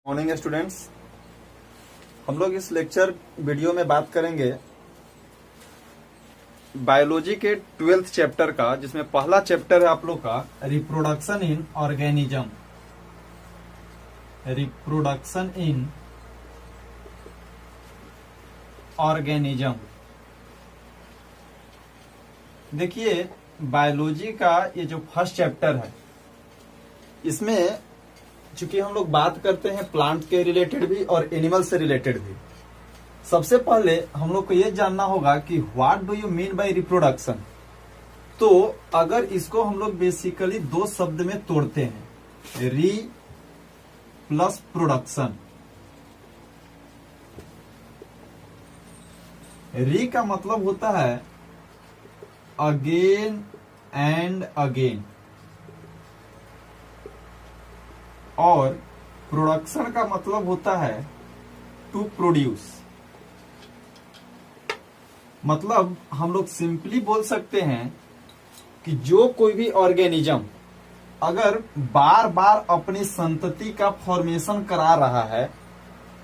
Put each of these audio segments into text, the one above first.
Morning students, हम लोग इस लेक्चर वीडियो में बात करेंगे बायोलॉजी के 12th चैप्टर का, जिसमें पहला चैप्टर है आप लोग का reproduction in organism. Reproduction in organism. देखिए, बायोलॉजी का ये जो फर्स्ट चैप्टर है, इसमें चूंकि हम लोग बात करते हैं प्लांट के रिलेटेड भी और एनिमल से रिलेटेड भी, सबसे पहले हम लोग को ये जानना होगा कि what do you mean by reproduction. तो अगर इसको हम लोग बेसिकली दो शब्द में तोड़ते हैं, री प्लस प्रोडक्शन। री का मतलब होता है अगेन एंड अगेन, और प्रोडक्शन का मतलब होता है टू प्रोड्यूस। मतलब हम लोग सिंपली बोल सकते हैं कि जो कोई भी ऑर्गेनिज्म अगर बार बार अपनी संतति का फॉर्मेशन करा रहा है,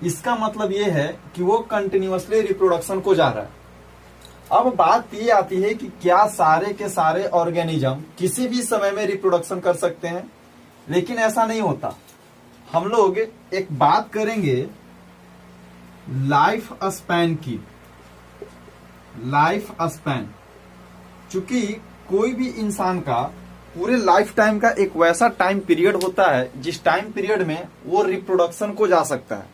इसका मतलब ये है कि वो कंटिन्यूअसली रिप्रोडक्शन को जा रहा है। अब बात ये आती है कि क्या सारे के सारे ऑर्गेनिज्म किसी भी समय में रिप्रोडक्शन कर सकते हैं? लेकिन ऐसा नहीं होता। हम लोग एक बात करेंगे लाइफ स्पैन की। लाइफ स्पैन, चूंकि कोई भी इंसान का पूरे लाइफ टाइम का एक वैसा टाइम पीरियड होता है जिस टाइम पीरियड में वो रिप्रोडक्शन को जा सकता है।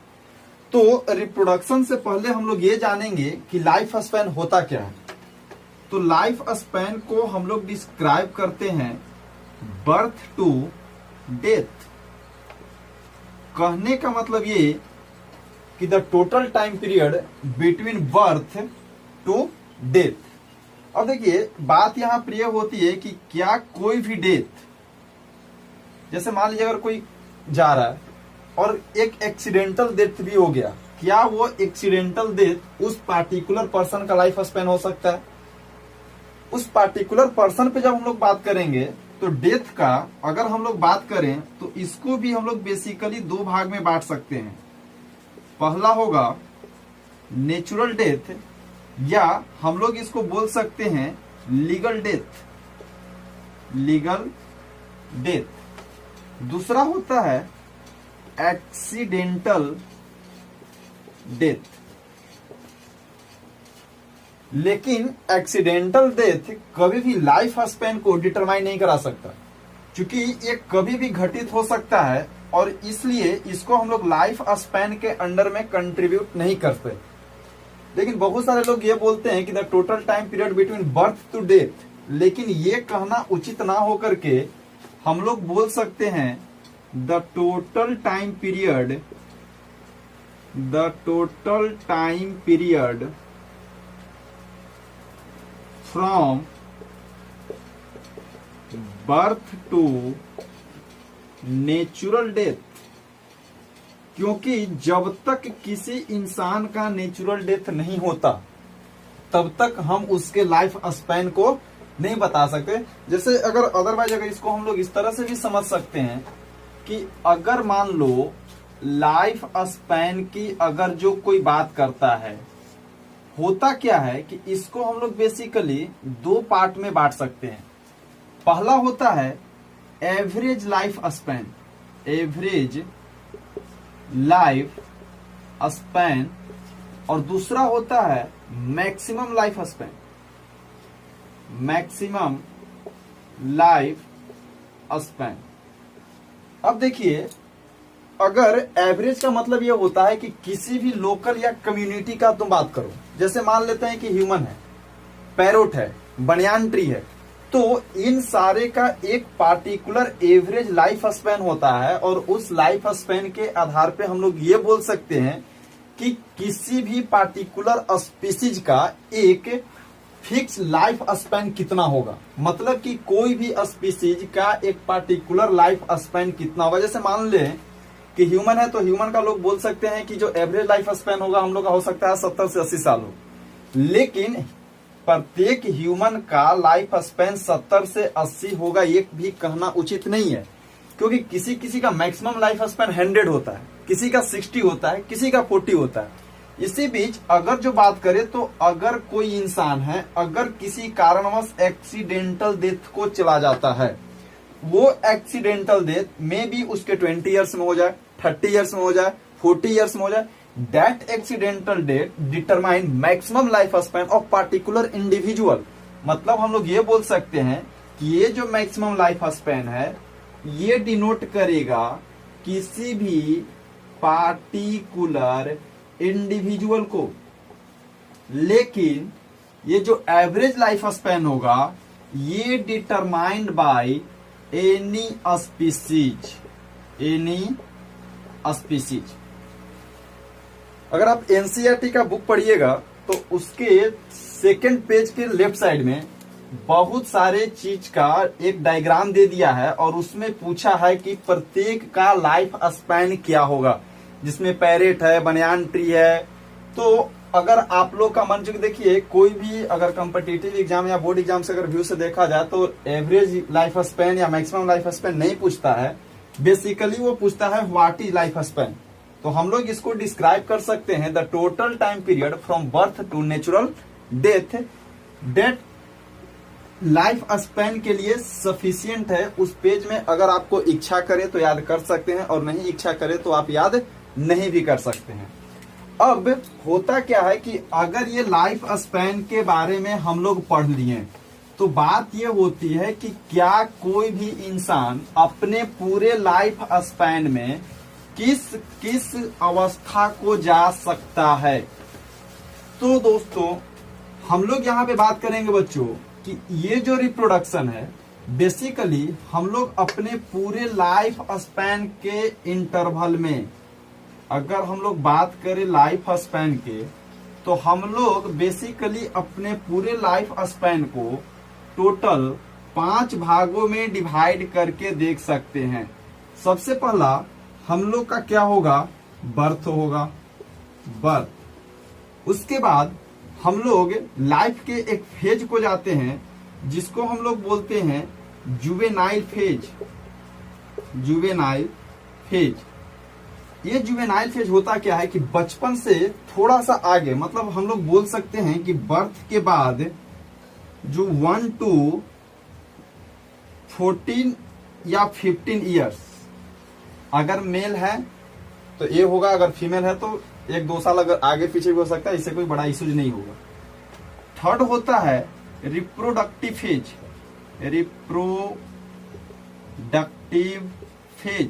तो रिप्रोडक्शन से पहले हम लोग ये जानेंगे कि लाइफ स्पैन होता क्या है। तो लाइफ स्पैन को हम लोग डिस्क्राइब करते हैं बर्थ टू डेथ। कहने का मतलब ये कि the total time period between birth to death. अब देखिए, बात यहां प्रिय होती है कि क्या कोई भी डेथ, जैसे मान लीजिए अगर कोई जा रहा है और एक एक्सीडेंटल डेथ भी हो गया, क्या वो एक्सीडेंटल डेथ उस पार्टिकुलर पर्सन का लाइफ स्पैन हो सकता है? उस पार्टिकुलर पर्सन पे जब हम लोग बात करेंगे तो डेथ का अगर हम लोग बात करें तो इसको भी हम लोग बेसिकली दो भाग में बांट सकते हैं। पहला होगा नेचुरल डेथ, या हम लोग इसको बोल सकते हैं लीगल डेथ। Legal death. दूसरा होता है एक्सीडेंटल डेथ। लेकिन एक्सीडेंटल डेथ कभी भी लाइफ स्पैन को डिटरमाइन नहीं करा सकता, क्योंकि ये कभी भी घटित हो सकता है, और इसलिए इसको हम लोग लाइफ स्पैन के अंडर में कंट्रीब्यूट नहीं करते। लेकिन बहुत सारे लोग ये बोलते हैं कि the total time period between birth to death, लेकिन ये कहना उचित ना होकर के हम लोग बोल सकते हैं the total time period from birth to natural death. क्योंकि जब तक किसी इंसान का नेचुरल डेथ नहीं होता तब तक हम उसके लाइफ स्पैन को नहीं बता सकते। जैसे अगर अदरवाइज अगर इसको हम लोग इस तरह से भी समझ सकते हैं कि अगर मान लो लाइफ स्पैन की अगर जो कोई बात करता है, होता क्या है कि इसको हम लोग बेसिकली दो पार्ट में बांट सकते हैं। पहला होता है average life span. Average life span. और दूसरा होता है maximum life span. Maximum life span. अब देखिए, अगर एवरेज का मतलब यह होता है कि किसी भी लोकल या कम्युनिटी का तुम बात करो, जैसे मान लेते हैं कि ह्यूमन है, पैरोट है, बनियान ट्री है, तो इन सारे का एक पार्टिकुलर एवरेज लाइफ स्पैन होता है, और उस लाइफ स्पैन के आधार पे हम लोग ये बोल सकते हैं कि किसी भी पार्टिकुलर स्पीसीज का एक फिक्स लाइफ स्पैन कितना होगा। मतलब कि कोई भी स्पीसीज का एक पार्टिकुलर लाइफ स्पैन कितना होगा। जैसे मान लें कि ह्यूमन है, तो ह्यूमन का लोग बोल सकते हैं कि जो एवरेज लाइफ स्पैन होगा हम लोग का हो सकता है 70 से 80 साल हो। लेकिन प्रत्येक ह्यूमन का लाइफ स्पैन 70 से 80 होगा, ये भी कहना उचित नहीं है, क्योंकि किसी किसी का मैक्सिमम लाइफ स्पैन 100 होता है। किसी का 60 होता है, किसी का 40 होता है। इसी बीच अगर जो बात करें तो अगर कोई इंसान है, अगर किसी कारणवश एक्सीडेंटल डेथ को चला जाता है, वो एक्सीडेंटल डेथ में भी उसके 20 ईयर्स में हो जाए, 30 ईयर्स में हो जाए, 40 ईयर्स में हो जाए, that accidental death determine maximum life span of particular individual. मतलब हम लोग ये बोल सकते हैं कि ये जो मैक्सिमम लाइफ स्पैन है ये डिनोट करेगा किसी भी पार्टिकुलर इंडिविजुअल को, लेकिन ये जो एवरेज लाइफ स्पैन होगा ये determined by any species, any species. अगर आप एनसीईआरटी का बुक पढ़िएगा तो उसके सेकंड पेज के लेफ्ट साइड में बहुत सारे चीज का एक डायग्राम दे दिया है और उसमें पूछा है कि प्रत्येक का लाइफ स्पैन क्या होगा, जिसमें पैरेट है, बनियान ट्री है। तो अगर आप लोग का मन, चुके देखिए कोई भी अगर कॉम्पिटिटिव एग्जाम या बोर्ड एग्जाम से अगर व्यू से देखा जाए तो एवरेज लाइफ स्पैन या मैक्सिमम लाइफ स्पैन नहीं पूछता है, बेसिकली वो पूछता है व्हाट इज लाइफ स्पैन। तो हम लोग इसको डिस्क्राइब कर सकते हैं the total time period from birth to natural death that life span के लिए सफिशियंट है। उस पेज में अगर आपको इच्छा करे तो याद कर सकते हैं और नहीं इच्छा करे तो आप याद नहीं भी कर सकते हैं। अब होता क्या है कि अगर ये लाइफ स्पैन के बारे में हम लोग पढ़ लिए तो बात ये होती है कि क्या कोई भी इंसान अपने पूरे लाइफ स्पैन में किस किस अवस्था को जा सकता है। तो दोस्तों हम लोग यहाँ पे बात करेंगे बच्चों कि ये जो रिप्रोडक्शन है बेसिकली हम लोग अपने पूरे लाइफ स्पैन के इंटरवल में, अगर हम लोग बात करें लाइफ स्पैन के, तो हम लोग बेसिकली अपने पूरे लाइफ स्पैन को टोटल 5 भागों में डिवाइड करके देख सकते हैं। सबसे पहला हम लोग का क्या होगा, बर्थ होगा, बर्थ। उसके बाद हम लोग लाइफ के एक फेज को जाते हैं जिसको हम लोग बोलते हैं जुवेनाइल फेज, जुवेनाइल फेज। ये जुवेनाइल फेज होता क्या है कि बचपन से थोड़ा सा आगे, मतलब हम लोग बोल सकते हैं कि बर्थ के बाद जो 1 to 14 या 15 ईयर्स, अगर मेल है तो ये होगा, अगर फीमेल है तो 1-2 साल अगर आगे पीछे भी हो सकता है, इससे कोई बड़ा इश्यूज नहीं होगा। थर्ड होता है reproductive phase, reproductive phase.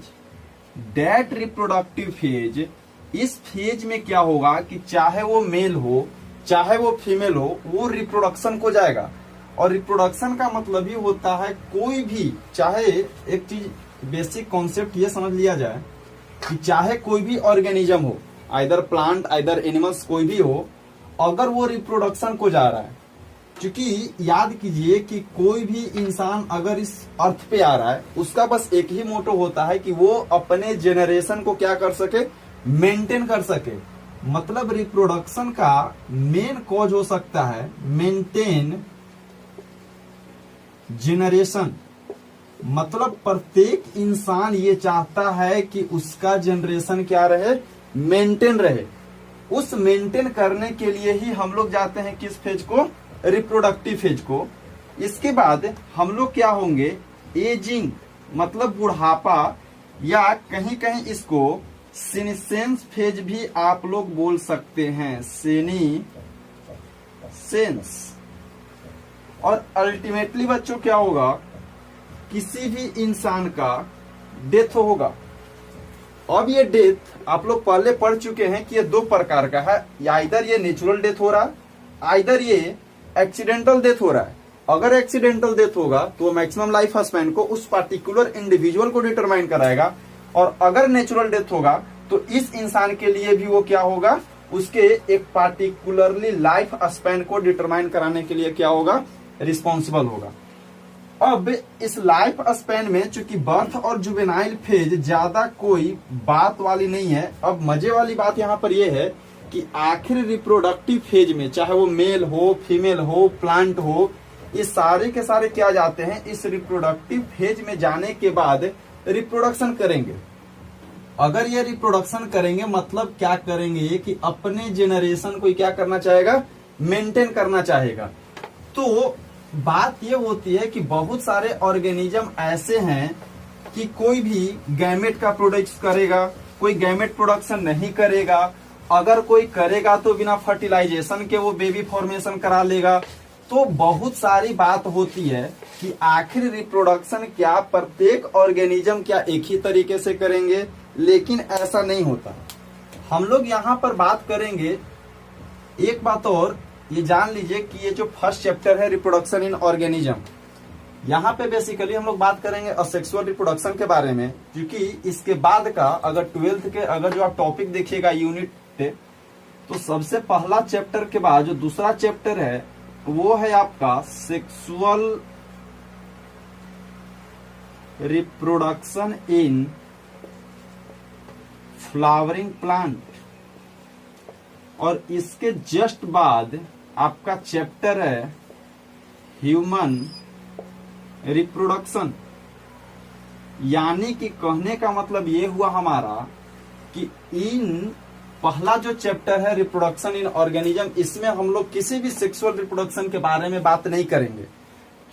That reproductive phase, इस फेज में क्या होगा कि चाहे वो मेल हो चाहे वो फीमेल हो, वो रिप्रोडक्शन को जाएगा। और रिप्रोडक्शन का मतलब ही होता है कोई भी, चाहे एक चीज बेसिक कॉन्सेप्ट ये समझ लिया जाए कि चाहे कोई भी ऑर्गेनिज्म हो, आइदर प्लांट आइदर एनिमल्स, कोई भी हो, अगर वो रिप्रोडक्शन को जा रहा है, क्योंकि याद कीजिए कि कोई भी इंसान अगर इस अर्थ पे आ रहा है उसका बस एक ही मोटो होता है कि वो अपने जेनरेशन को क्या कर सके, मेंटेन कर सके। मतलब रिप्रोडक्शन का मेन कॉज हो सकता है मेंटेन जेनरेशन। मतलब प्रत्येक इंसान ये चाहता है कि उसका जनरेशन क्या रहे, मेंटेन रहे। उस मेंटेन करने के लिए ही हम लोग जाते हैं किस फेज को, रिप्रोडक्टिव फेज को। इसके बाद हम लोग क्या होंगे, एजिंग, मतलब बुढ़ापा, या कहीं कहीं इसको सीनेसेंस फेज भी आप लोग बोल सकते हैं, सीनेसेंस। और अल्टीमेटली बच्चों क्या होगा, किसी भी इंसान का डेथ होगा। अब ये डेथ आप लोग पहले पढ़ चुके हैं कि ये 2 प्रकार का है, या इधर ये नेचुरल डेथ हो रहा है, इधर ये एक्सीडेंटल डेथ हो रहा है। अगर एक्सीडेंटल डेथ होगा तो मैक्सिमम लाइफ स्पैन को उस पार्टिकुलर इंडिविजुअल को डिटरमाइन कराएगा, और अगर नेचुरल डेथ होगा तो इस इंसान के लिए भी वो क्या होगा, उसके एक पार्टिकुलरली लाइफ स्पैन को डिटरमाइन कराने के लिए क्या होगा, रिस्पॉन्सिबल होगा। अब इस लाइफ स्पैन में चूंकि बर्थ और जुवेनाइल फेज ज्यादा कोई बात वाली नहीं है। अब मजे वाली बात यहाँ पर यह है कि आखिर रिप्रोडक्टिव फेज में चाहे वो मेल हो, फीमेल हो, प्लांट हो, ये सारे के सारे क्या जाते हैं, इस रिप्रोडक्टिव फेज में जाने के बाद रिप्रोडक्शन करेंगे। अगर ये रिप्रोडक्शन करेंगे मतलब क्या करेंगे कि अपने जेनरेशन को क्या करना चाहेगा, मेंटेन करना चाहेगा। तो बात ये होती है कि बहुत सारे ऑर्गेनिज्म ऐसे हैं कि कोई भी गैमेट का प्रोडक्ट करेगा, कोई गैमेट प्रोडक्शन नहीं करेगा, अगर कोई करेगा तो बिना फर्टिलाइजेशन के वो बेबी फॉर्मेशन करा लेगा। तो बहुत सारी बात होती है कि आखिर रिप्रोडक्शन क्या प्रत्येक ऑर्गेनिज्म क्या एक ही तरीके से करेंगे, लेकिन ऐसा नहीं होता। हम लोग यहाँ पर बात करेंगे एक बात और, ये जान लीजिए कि ये जो फर्स्ट चैप्टर है रिप्रोडक्शन इन ऑर्गेनिज्म, यहाँ पे बेसिकली हम लोग बात करेंगे असेक्सुअल रिप्रोडक्शन के बारे में, क्योंकि इसके बाद का अगर 12th के अगर जो आप टॉपिक देखिएगा यूनिट पे, तो सबसे पहला चैप्टर के बाद जो दूसरा चैप्टर है वो है आपका sexual reproduction in flowering plant, और इसके जस्ट बाद आपका चैप्टर है ह्यूमन रिप्रोडक्शन। यानी कि कहने का मतलब ये हुआ हमारा कि इन पहला जो चैप्टर है रिप्रोडक्शन इन ऑर्गेनिज्म, इसमें हम लोग किसी भी सेक्सुअल रिप्रोडक्शन के बारे में बात नहीं करेंगे,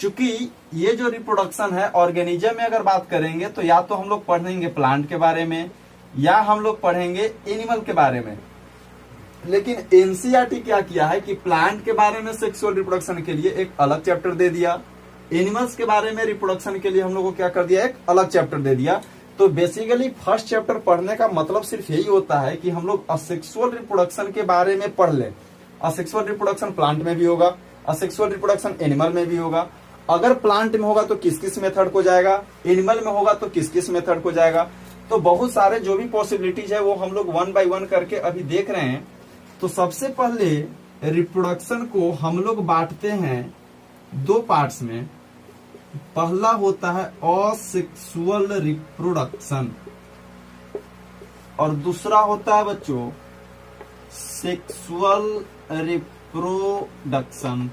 क्योंकि ये जो रिप्रोडक्शन है ऑर्गेनिज्म में अगर बात करेंगे तो या तो हम लोग पढ़ेंगे प्लांट के बारे में या हम लोग पढ़ेंगे एनिमल के बारे में। लेकिन एनसीईआरटी क्या किया है कि प्लांट के बारे में सेक्सुअल रिप्रोडक्शन के लिए एक अलग चैप्टर दे दिया, एनिमल्स के बारे में रिप्रोडक्शन के लिए हम लोग को क्या कर दिया, एक अलग चैप्टर दे दिया। तो बेसिकली फर्स्ट चैप्टर पढ़ने का मतलब सिर्फ यही होता है कि हम लोग असेक्सुअल रिप्रोडक्शन के बारे में पढ़ लें। असेक्सुअल रिप्रोडक्शन प्लांट में भी होगा, असेक्सुअल रिप्रोडक्शन एनिमल में भी होगा। अगर प्लांट में होगा तो किस किस मेथड को जाएगा, एनिमल में होगा तो किस किस मेथड को जाएगा। तो बहुत सारे जो भी पॉसिबिलिटीज है वो हम लोग 1 बाय 1 करके अभी देख रहे हैं। तो सबसे पहले रिप्रोडक्शन को हम लोग बांटते हैं 2 पार्ट्स में। पहला होता है असेक्सुअल रिप्रोडक्शन और दूसरा होता है बच्चों सेक्सुअल रिप्रोडक्शन।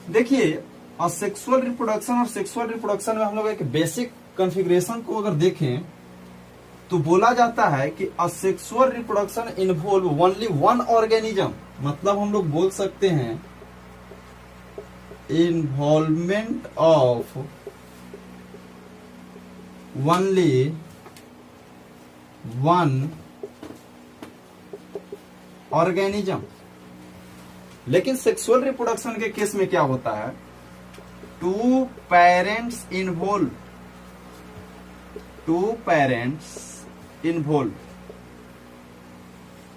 देखिए असेक्सुअल रिप्रोडक्शन और सेक्सुअल रिप्रोडक्शन में हम लोग एक बेसिक कॉन्फ़िगरेशन को अगर देखें तो बोला जाता है कि asexual reproduction involve only one organism, मतलब हम लोग बोल सकते हैं involvement of only one organism। लेकिन सेक्सुअल रिप्रोडक्शन के केस में क्या होता है, 2 पेरेंट्स इन्वॉल्व, 2 पेरेंट्स इन्वॉल्व।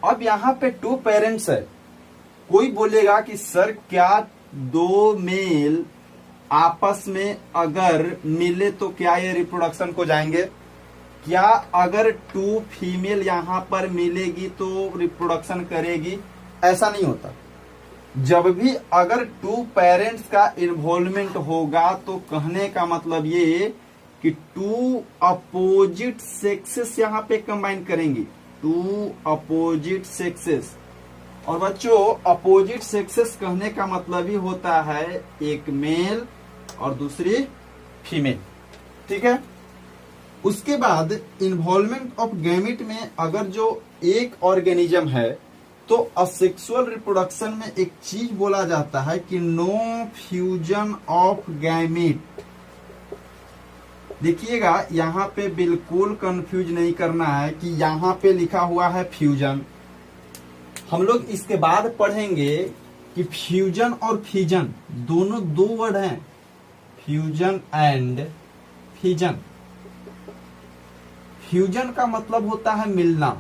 अब यहां पे 2 पेरेंट्स है, कोई बोलेगा कि सर क्या 2 मेल आपस में अगर मिले तो क्या ये रिप्रोडक्शन को जाएंगे? क्या अगर 2 फीमेल यहां पर मिलेगी तो रिप्रोडक्शन करेगी? ऐसा नहीं होता। जब भी अगर 2 पेरेंट्स का इन्वॉल्वमेंट होगा तो कहने का मतलब ये कि 2 अपोजिट सेक्सेस यहां पे कंबाइन करेंगी, 2 अपोजिट सेक्सेस। और बच्चों अपोजिट सेक्सेस कहने का मतलब ही होता है एक मेल और दूसरी फीमेल, ठीक है। उसके बाद इन्वॉल्वमेंट ऑफ गैमेट में अगर जो एक ऑर्गेनिज्म है तो असेक्सुअल रिप्रोडक्शन में एक चीज बोला जाता है कि नो फ्यूजन ऑफ गैमेट। देखिएगा यहां पे बिल्कुल कंफ्यूज नहीं करना है कि यहां पे लिखा हुआ है फ्यूजन। हम लोग इसके बाद पढ़ेंगे कि फ्यूजन और फिजन दोनों 2 वर्ड हैं, फ्यूजन एंड फिजन। फ्यूजन का मतलब होता है मिलना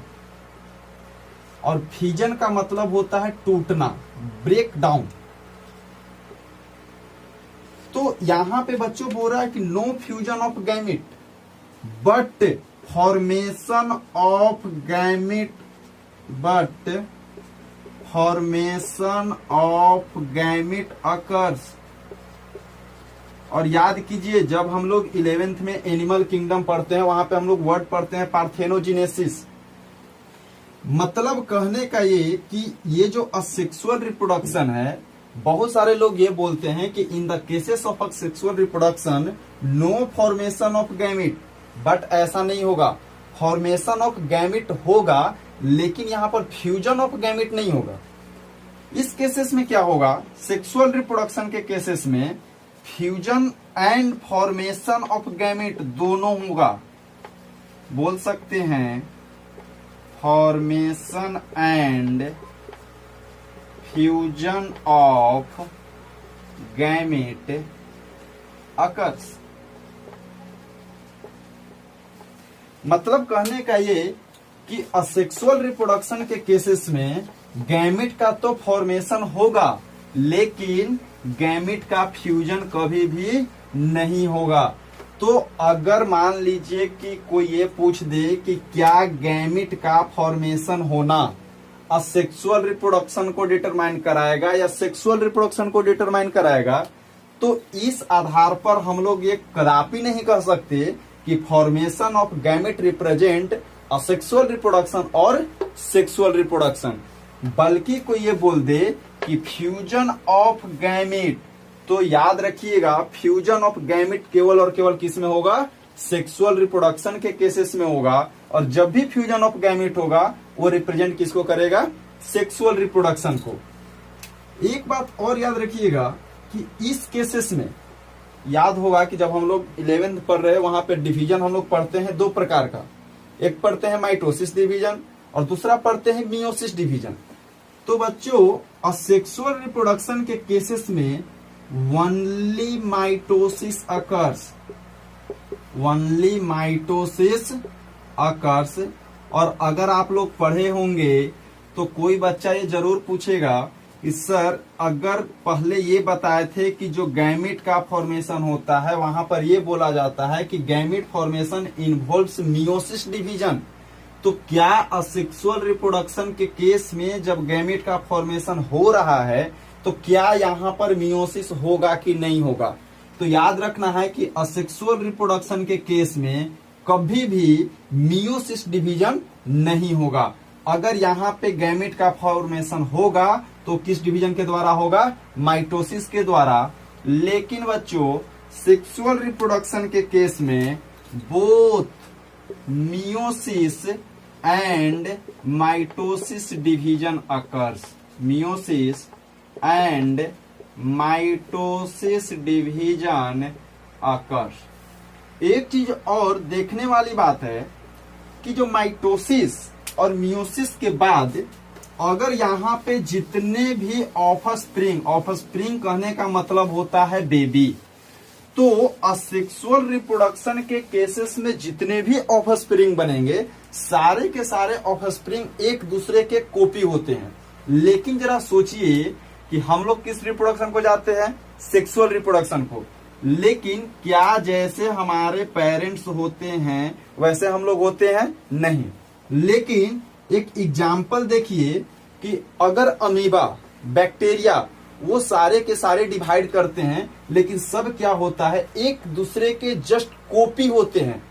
और फिजन का मतलब होता है टूटना, ब्रेक डाउन। तो यहां पे बच्चों बोल रहा है कि no fusion of gamete but formation of gamete, but formation of gamete occurs. और याद कीजिए जब हम लोग 11th में एनिमल किंगडम पढ़ते हैं वहां पे हम लोग वर्ड पढ़ते हैं पार्थेनोजेनेसिस। मतलब कहने का ये कि ये जो असेक्सुअल रिप्रोडक्शन है, बहुत सारे लोग ये बोलते हैं कि in the cases of asexual reproduction no formation of gamete, but ऐसा नहीं होगा। फॉर्मेशन ऑफ गैमिट होगा, लेकिन यहां पर फ्यूजन ऑफ गैमिट नहीं होगा। इस केसेस में क्या होगा, सेक्सुअल रिप्रोडक्शन के केसेस में fusion and formation of gamete दोनों होगा। बोल सकते हैं formation and fusion of gamete occurs. मतलब कहने का ये कि असेक्सुअल रिप्रोडक्शन के केसेस में गैमेट का तो फॉर्मेशन होगा, लेकिन गैमेट का फ्यूजन कभी भी नहीं होगा। तो अगर मान लीजिए कि कोई ये पूछ दे कि क्या गैमेट का फॉर्मेशन होना असेक्सुअल रिप्रोडक्शन को डिटरमाइन कराएगा या सेक्सुअल रिप्रोडक्शन को डिटरमाइन कराएगा, तो इस आधार पर हम लोग ये कदापि नहीं कह सकते कि formation of gamete represent asexual reproduction और सेक्सुअल रिप्रोडक्शन, बल्कि कोई ये बोल दे कि फ्यूजन ऑफ गैमेट, तो याद रखिएगा फ्यूजन ऑफ गैमेट केवल और केवल किस में होगा, सेक्सुअल रिप्रोडक्शन के केसेस में होगा। और जब भी फ्यूजन ऑफ गैमेट होगा वो रिप्रेजेंट किसको करेगा, सेक्सुअल रिप्रोडक्शन को। एक बात और याद रखिएगा कि इस केसेस में याद होगा कि जब हम लोग 11th पढ़ रहे हैं वहां पे डिवीजन हम लोग पढ़ते हैं दो प्रकार का, एक पढ़ते हैं माइटोसिस डिवीजन और दूसरा पढ़ते हैं मियोसिस डिवीजन। तो बच्चों असेक्सुअल रिप्रोडक्शन के केसेस में only mitosis occurs, only mitosis occurs. और अगर आप लोग पढ़े होंगे तो कोई बच्चा ये जरूर पूछेगा कि सर अगर पहले ये बताए थे कि जो गैमेट का फॉर्मेशन होता है वहां पर ये बोला जाता है कि gamete formation involves meiosis division, तो क्या असेक्सुअल रिप्रोडक्शन के केस में जब गैमेट का फॉर्मेशन हो रहा है तो क्या यहाँ पर मियोसिस होगा कि नहीं होगा। तो याद रखना है कि असेक्सुअल रिप्रोडक्शन के केस में कभी भी मियोसिस डिवीजन नहीं होगा। अगर यहाँ पे गैमेट का फॉर्मेशन होगा तो किस डिवीजन के द्वारा होगा, माइटोसिस के द्वारा। लेकिन बच्चों सेक्सुअल रिप्रोडक्शन के केस में both meiosis and mitosis division occurs, meiosis and mitosis division occurs. एक चीज और देखने वाली बात है कि जो माइटोसिस और मियोसिस के बाद अगर यहाँ पे जितने भी ऑफस्प्रिंग, ऑफस्प्रिंग कहने का मतलब होता है बेबी, तो असेक्सुअल रिप्रोडक्शन के केसेस में जितने भी ऑफस्प्रिंग बनेंगे सारे के सारे ऑफस्प्रिंग एक दूसरे के कॉपी होते हैं। लेकिन जरा सोचिए कि हम लोग किस रिप्रोडक्शन को जाते हैं, सेक्सुअल रिप्रोडक्शन को, लेकिन क्या जैसे हमारे पेरेंट्स होते हैं वैसे हम लोग होते हैं, नहीं। लेकिन एक एग्जाम्पल देखिए कि अगर अमीबा, बैक्टीरिया, वो सारे के सारे डिवाइड करते हैं लेकिन सब क्या होता है, एक दूसरे के जस्ट कॉपी होते हैं।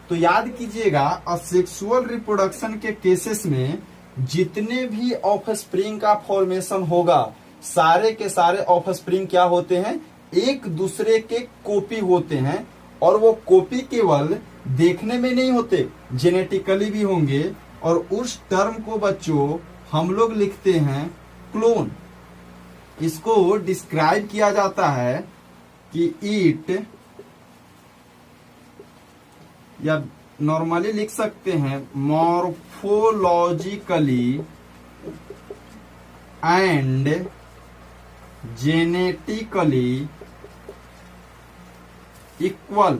तो याद कीजिएगा असेक्सुअल रिप्रोडक्शन के केसेस में जितने भी ऑफस्प्रिंग का फॉर्मेशन होगा सारे के सारे ऑफस्प्रिंग क्या होते हैं, एक दूसरे के कॉपी होते हैं। और वो कॉपी केवल देखने में नहीं होते, जेनेटिकली भी होंगे। और उस टर्म को बच्चों हम लोग लिखते हैं क्लोन। इसको डिस्क्राइब किया जाता है कि इट, या नॉर्मली लिख सकते हैं मॉर्फोलॉजिकली एंड जेनेटिकली इक्वल।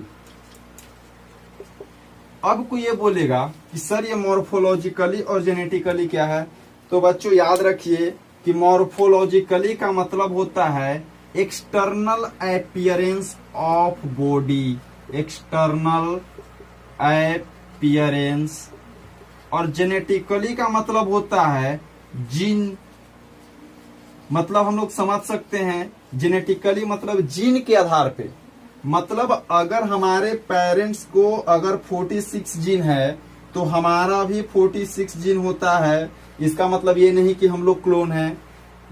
अब कोई ये बोलेगा कि सर ये मॉर्फोलॉजिकली और जेनेटिकली क्या है, तो बच्चों याद रखिए कि मॉर्फोलॉजिकली का मतलब होता है external appearance of body, external appearance. और जेनेटिकली का मतलब होता है जीन, मतलब हम लोग समझ सकते हैं जेनेटिकली मतलब जीन के आधार पे। मतलब अगर हमारे पेरेंट्स को अगर 46 जीन है तो हमारा भी 46 जीन होता है। इसका मतलब ये नहीं कि हम लोग क्लोन हैं।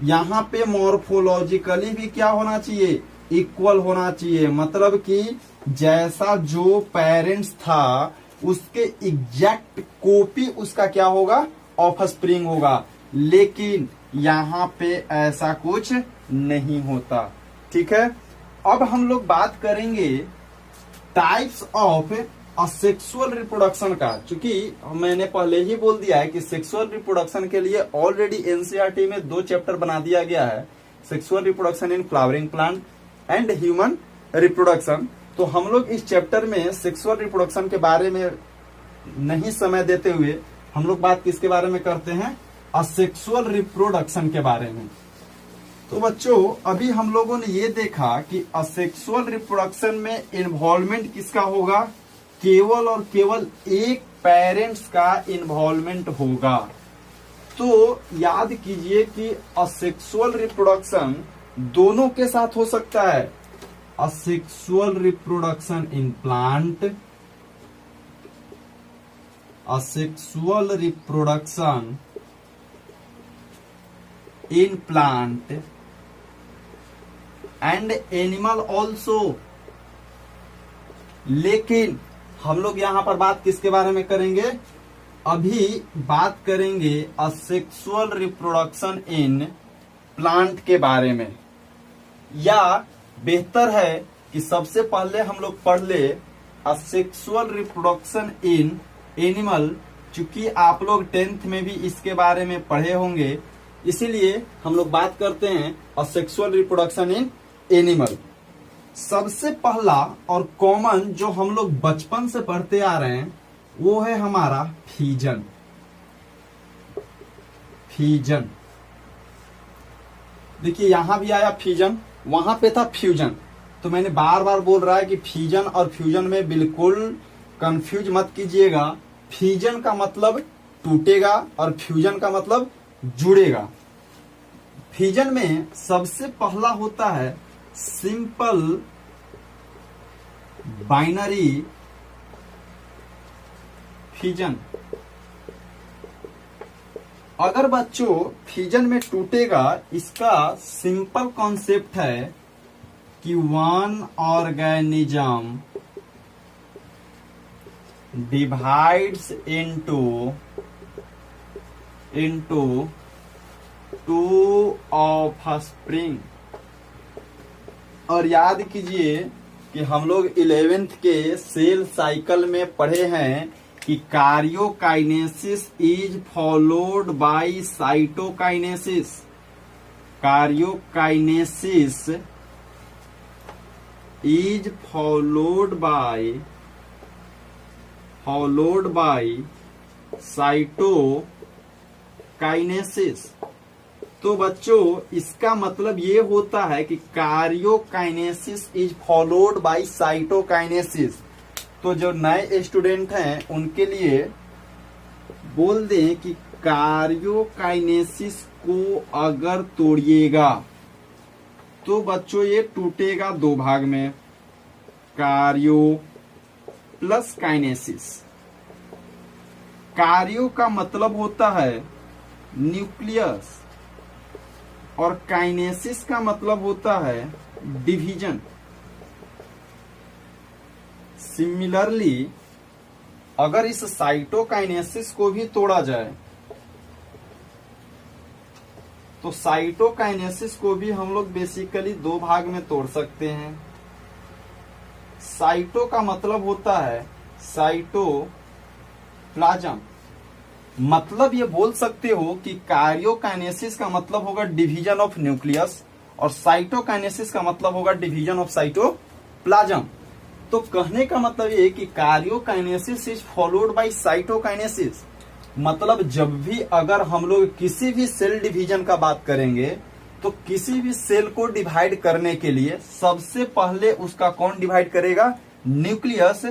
यहाँ पे मॉर्फोलॉजिकली भी क्या होना चाहिए, इक्वल होना चाहिए, मतलब कि जैसा जो पेरेंट्स था उसके एग्जैक्ट कॉपी उसका क्या होगा, ऑफस्प्रिंग होगा। लेकिन यहाँ पे ऐसा कुछ नहीं होता। ठीक है, अब हम लोग बात करेंगे टाइप्स ऑफ असेक्सुअल रिप्रोडक्शन का। चूंकि मैंने पहले ही बोल दिया है कि सेक्सुअल रिप्रोडक्शन के लिए ऑलरेडी एनसीईआरटी में 2 चैप्टर बना दिया गया है, sexual reproduction in flowering plant and human reproduction. तो हम लोग इस चैप्टर में सेक्सुअल रिप्रोडक्शन के बारे में नहीं समय देते हुए हम लोग बात किसके बारे में करते हैं, असेक्सुअल रिप्रोडक्शन के बारे में। तो बच्चों अभी हम लोगों ने ये देखा कि असेक्सुअल रिप्रोडक्शन में इन्वॉल्वमेंट किसका होगा, केवल और केवल एक पेरेंट्स का इन्वॉल्वमेंट होगा। तो याद कीजिए कि असेक्सुअल रिप्रोडक्शन दोनों के साथ हो सकता है, asexual reproduction in plant, asexual reproduction in plant and animal also. लेकिन हम लोग यहां पर बात किसके बारे में करेंगे, अभी बात करेंगे असेक्सुअल रिप्रोडक्शन इन प्लांट के बारे में। या बेहतर है कि सबसे पहले हम लोग पढ़ ले असेक्सुअल रिप्रोडक्शन इन एनिमल, चूंकि आप लोग 10th में भी इसके बारे में पढ़े होंगे, इसीलिए हम लोग बात करते हैं असेक्सुअल रिप्रोडक्शन इन एनिमल। सबसे पहला और कॉमन जो हम लोग बचपन से पढ़ते आ रहे हैं वो है हमारा फीजन। फीजन देखिए यहां भी आया फीजन, वहां पे था फ्यूजन। तो मैंने बार बार बोल रहा है कि फीजन और फ्यूजन में बिल्कुल कंफ्यूज मत कीजिएगा। फीजन का मतलब टूटेगा और फ्यूजन का मतलब जुड़ेगा। फीजन में सबसे पहला होता है सिंपल बाइनरी फीजन। अगर बच्चों फीजन में टूटेगा, इसका सिंपल कॉन्सेप्ट है कि one organism divides into two offspring. और याद कीजिए कि हम लोग 11th के सेल साइकिल में पढ़े हैं कि karyokinesis is followed by cytokinesis. Karyokinesis is followed by cytokinesis. तो बच्चों इसका मतलब ये होता है कि karyokinesis is followed by cytokinesis. तो जो नए स्टूडेंट हैं उनके लिए बोल दें कि कार्योकाइनेसिस को अगर तोड़िएगा तो बच्चों ये टूटेगा 2 भाग में, कार्यो प्लस काइनेसिस। कार्यो का मतलब होता है न्यूक्लियस और काइनेसिस का मतलब होता है डिवीजन। सिमिलरली अगर इस साइटोकाइनेसिस को भी तोड़ा जाए तो साइटोकाइनेसिस को भी हम लोग बेसिकली 2 भाग में तोड़ सकते हैं। साइटो का मतलब होता है साइटोप्लाज्म। मतलब ये बोल सकते हो कि कार्योकाइनेसिस का मतलब होगा डिवीजन ऑफ न्यूक्लियस और साइटोकाइनेसिस का मतलब होगा डिवीजन ऑफ साइटोप्लाज्म। तो कहने का मतलब ये कि karyokinesis is followed by cytokinesis. मतलब जब भी अगर हम लोग किसी भी सेल डिवीजन का बात करेंगे तो किसी भी सेल को डिवाइड करने के लिए सबसे पहले उसका कौन डिवाइड करेगा, न्यूक्लियस।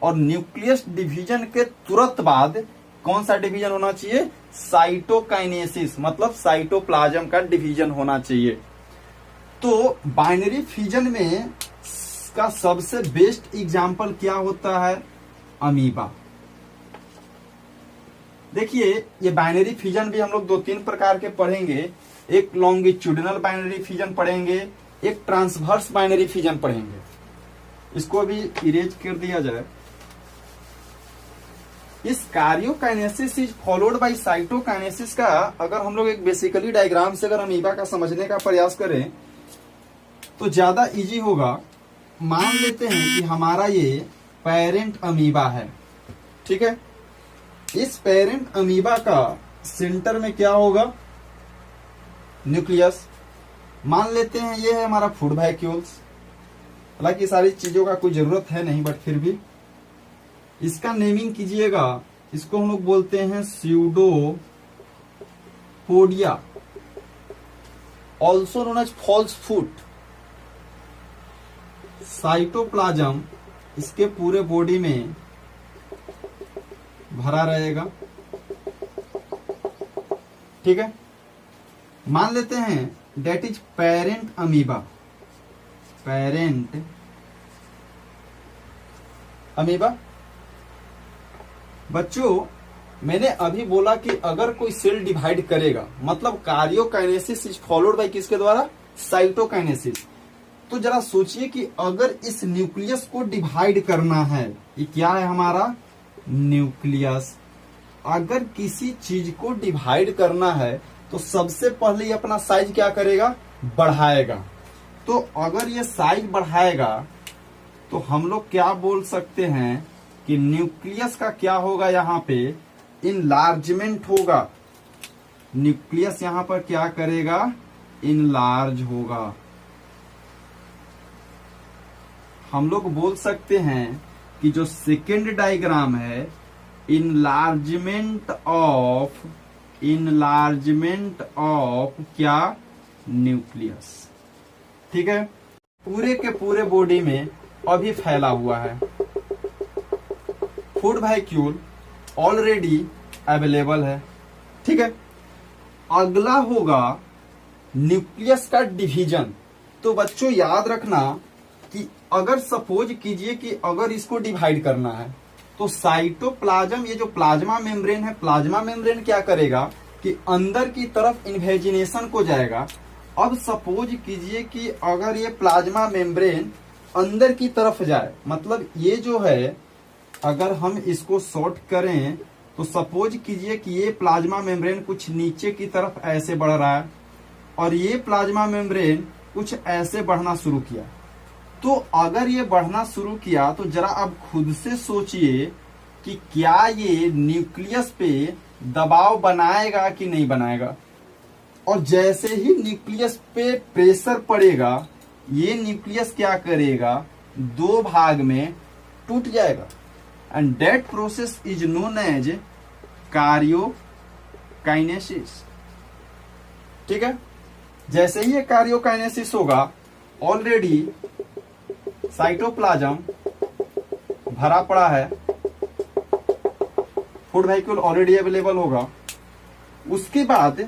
और न्यूक्लियस डिवीजन के तुरंत बाद कौन सा डिवीजन होना चाहिए, साइटोकाइनेसिस, मतलब साइटोप्लाज्म का डिवीजन होना चाहिए। तो बाइनरी फ्यूजन में का सबसे बेस्ट एग्जाम्पल क्या होता है, अमीबा। देखिए ये बाइनरी फ्यूजन भी हम लोग 2-3 प्रकार के पढ़ेंगे। एक लॉन्गिट्यूडिनल बाइनरी फ्यूजन पढ़ेंगे, एक ट्रांसवर्स बाइनरी फिजन पढ़ेंगे, इसको अभी इरेज कर दिया जाए। इस karyokinesis is followed by cytokinesis का अगर हम लोग एक बेसिकली डायग्राम से अगर अमीबा का समझने का प्रयास करें तो ज्यादा इजी होगा। मान लेते हैं कि हमारा ये पेरेंट अमीबा है, ठीक है। इस पेरेंट अमीबा का सेंटर में क्या होगा, न्यूक्लियस। मान लेते हैं ये है हमारा फूड वैक्यूल्स। हालांकि सारी चीजों का कोई जरूरत है नहीं, बट फिर भी इसका नेमिंग कीजिएगा। इसको हम लोग बोलते हैं pseudopodia, also known as false foot. Cytoplasm इसके पूरे बॉडी में भरा रहेगा, ठीक है। मान लेते हैं that is parent amoeba, parent amoeba. बच्चों मैंने अभी बोला कि अगर कोई सेल डिवाइड करेगा मतलब कार्योकाइनेसिस इज फॉलोड बाय किसके द्वारा, साइटोकाइनेसिस। तो जरा सोचिए कि अगर इस न्यूक्लियस को डिवाइड करना है, ये क्या है हमारा न्यूक्लियस। अगर किसी चीज को डिवाइड करना है तो सबसे पहले ये अपना साइज क्या करेगा, बढ़ाएगा। तो अगर ये साइज बढ़ाएगा तो हम लोग क्या बोल सकते हैं कि न्यूक्लियस का क्या होगा, यहाँ पे इनलार्जमेंट होगा। न्यूक्लियस यहां पर क्या करेगा, इनलार्ज होगा। हम लोग बोल सकते हैं कि जो सेकेंड डायग्राम है इनलार्जमेंट ऑफ क्या, न्यूक्लियस, ठीक है। पूरे के पूरे बॉडी में अभी फैला हुआ है। फूड वैक्यूल ऑलरेडी अवेलेबल है, ठीक है। अगला होगा न्यूक्लियस का डिवीजन। तो बच्चों याद रखना कि अगर सपोज कीजिए कि अगर इसको डिवाइड करना है तो साइटोप्लाज्म, ये जो प्लाज्मा मेम्ब्रेन है, प्लाज्मा मेम्ब्रेन क्या करेगा कि अंदर की तरफ इन्वेजिनेशन को जाएगा। अब सपोज कीजिए कि अगर ये प्लाज्मा मेम्ब्रेन अंदर की तरफ जाए, मतलब ये जो है अगर हम इसको शॉर्ट करें तो सपोज कीजिए कि ये प्लाज्मा मेम्ब्रेन कुछ नीचे की तरफ ऐसे बढ़ रहा है और ये प्लाज्मा मेम्ब्रेन कुछ ऐसे बढ़ना शुरू किया। तो अगर ये बढ़ना शुरू किया तो जरा अब खुद से सोचिए कि क्या ये न्यूक्लियस पे दबाव बनाएगा कि नहीं बनाएगा। और जैसे ही न्यूक्लियस पे प्रेशर पड़ेगा ये न्यूक्लियस क्या करेगा, दो भाग में टूट जाएगा। And that process is known as karyokinesis, ठीक है। जैसे ही ये कार्योकाइनेसिस होगा ऑलरेडी साइटोप्लाज्म भरा पड़ा है, फूड वैक्यूल ऑलरेडी अवेलेबल होगा। उसके बाद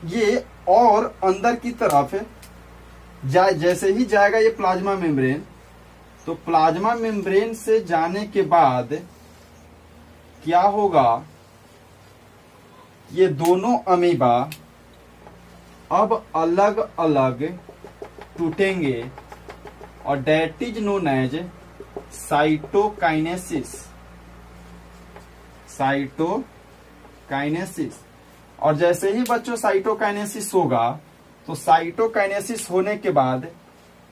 ये और अंदर की तरफ जैसे ही जाएगा ये प्लाज्मा मेम्ब्रेन, तो प्लाज्मा मेम्ब्रेन से जाने के बाद क्या होगा, ये दोनों अमीबा अब अलग अलग टूटेंगे और that is known as cytokinesis, cytokinesis. और जैसे ही बच्चों साइटोकाइनेसिस होगा तो साइटोकाइनेसिस होने के बाद